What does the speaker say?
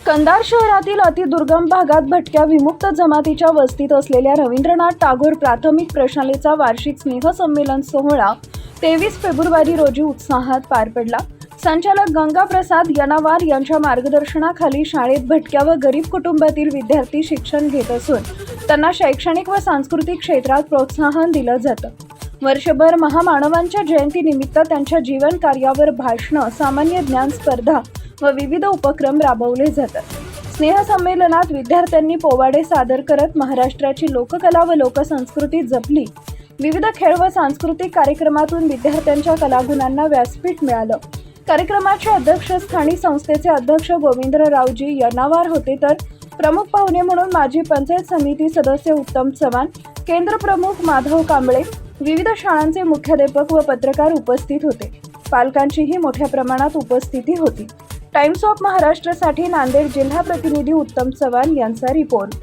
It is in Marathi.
कंधार शहरातील अतिदुर्गम भागात भटक्या विमुक्त जमातीच्या वस्तीत असलेल्या रवींद्रनाथ टागोर प्राथमिक प्रशालेचा वार्षिक स्नेहसंमेलन सोहळा 23 फेब्रुवारी रोजी उत्साहात पार पडला। संचालक गंगाप्रसाद यनावार यांच्या मार्गदर्शनाखाली शाळेत भटक्या व गरीब कुटुंबातील विद्यार्थी शिक्षण घेत असून त्यांना शैक्षणिक व सांस्कृतिक क्षेत्रात प्रोत्साहन दिलं जातं। वर्षभर महामानवांच्या जयंतीनिमित्त त्यांच्या जीवन कार्यावर भाषणं, सामान्य ज्ञान स्पर्धा व विविध उपक्रम राबवले जातात। स्नेहसंमेलनात विद्यार्थ्यांनी पोवाडे सादर करत महाराष्ट्राची लोककला व लोकसंस्कृती जपली। विविध खेळ व सांस्कृतिक कार्यक्रमातून विद्यार्थ्यांच्या कलागुणांना व्यासपीठ मिळालं। कार्यक्रमाच्या अध्यक्षस्थानी संस्थेचे अध्यक्ष गोविंदरावजी यनावार होते, तर प्रमुख पाहुणे म्हणून माजी पंचायत समिती सदस्य उत्तम चव्हाण, केंद्र प्रमुख माधव कांबळे, विविध शाळांचे मुख्याध्यापक व पत्रकार उपस्थित होते। पालकांचीही मोठ्या प्रमाणात उपस्थिती होती। टाइम्स ऑफ महाराष्ट्रसाठी नांदेड जिल्हा प्रतिनिधी उत्तम चव्हाण यांचा रिपोर्ट।